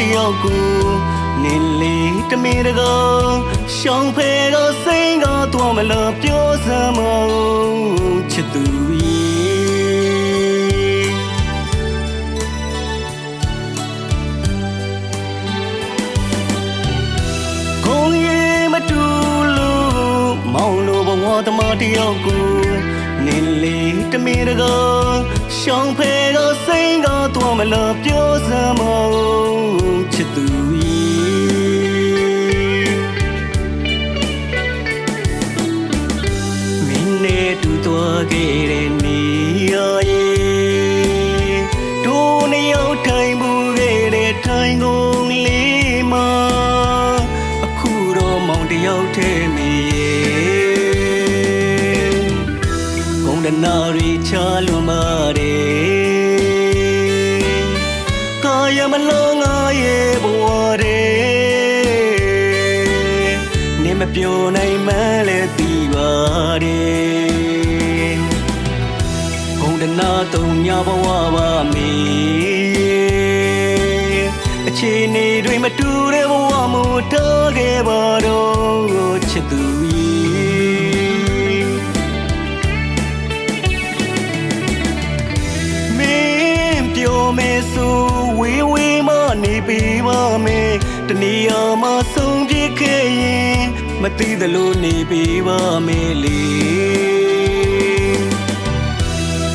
တယောက်ကိုနင်းလေးတမင်တကာရှောင်းဖဲကစိန်ကတော့မလို့ပြောစမ်းမချစ်သူမောင်လိုဘဝသမားတယောက်ကိုနင်းလေးတမင်တကာရှောင်းဖဲကစိန်ကတော့မလို့ပြောစမ်းမချစ်သူမင်းနဲ့တူသွားခဲ့တဲ့နေရာရဲ့တို့နှစ်ယောက်ထိုင်မှုခဲ့တဲ့ထိုင်ကုန်လေးမှာအခုတော့မောင်တယောက်ထဲမိဒနာရီချလွန်ပါတယ်ကာယမလုံးငါရဲ့ဘဝတဲ့နေမပြောနိုင်မှလဲသိပါတယ်ဘုံဒနာတုံညာဘဝပါမေအခြေအနေတွေမတူတဲ့ဘဝမို့တော့ခဲ့ပါတော့ချစ်သူမေဆိုဝေးဝေးမနေပေးပါမယ်တနည်းအားမဆုံးပြခဲ့ရင်မသိသလိုနေပေးပါမယ်လေ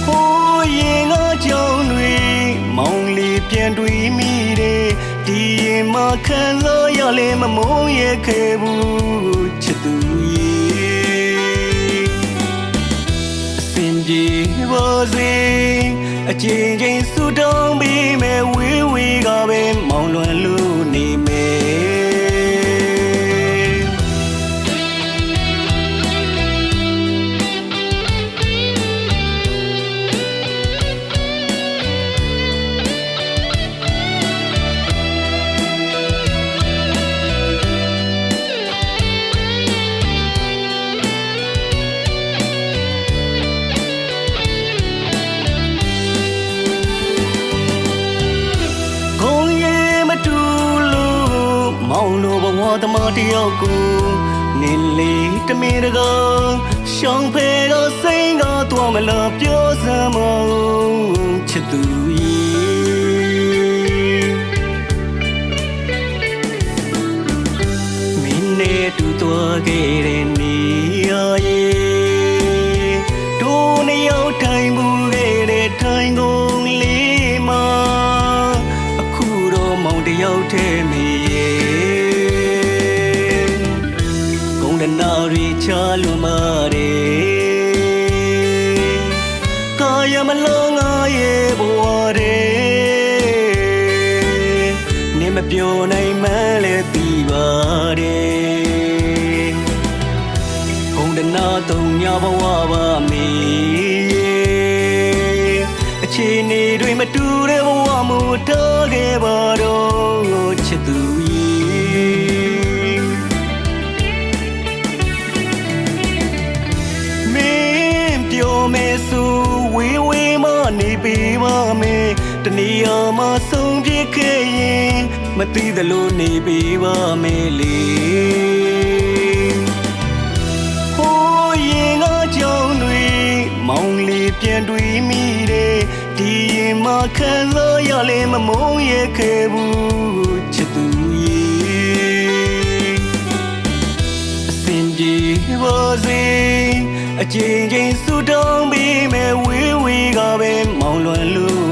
ဟိုးရင်ငါကြောင့်တွေမောင်လေးပြန်တွေ့မိတယ်ဒီရင်မခံစားရလဲမမုန်းရခဲ့ဘူးချစ်သူရဲ့အစင်ပြေပါစေအချင်းချင်းဆူတောင်းပြီးမဲ့ဝေးဝေးကပဲမောင်လွန်လို့နေမယ်မောင်လိုဘဝသမားတယောက်ကိုနင်းလေးတမင်တကာရှောင်းဖဲကစိန်ကတော့မလို့ပြောစမ်းမချစ်သူမင်းနဲ့တူသွားခဲ့တဲ့နေရာရဲ့တို့နှစ်ယောက်ထိုင်မှုခဲ့တဲ့ထိုင်ကုန်လေးမှာအခုတော့မောင်တယောက်ထဲမိဒနာရီချလွန်ပါတယ်ကာယမလုံးငါရဲ့ဘဝတဲ့နေမပြောနိုင်မှလဲသိပါတယ်ဘုံဒနာတုံညာဘဝပါမေအခြေအနေတွေမတူတဲ့ဘဝမို့တော့ခဲ့ပါတော့ချစ်သူမေဆိုဝေးဝေးမနေပေးပါမယ်တနည်းအားမဆုံးပြခဲ့ရင်မသိသလိုနေပေးပါမယ်လေဟိုးရင်ငါကြောင့်တွေမောင်လေးပြန်တွေ့မိတယ်ဒီရင်မခံစားရလဲမမုန်းရခဲ့ဘူးချစ်သူရဲ့အစင်ပြေပါစေအချင်းချင်းဆူတောင်းပြီးမဲ့ဝေးဝေးကပဲမောင်လွန်လို့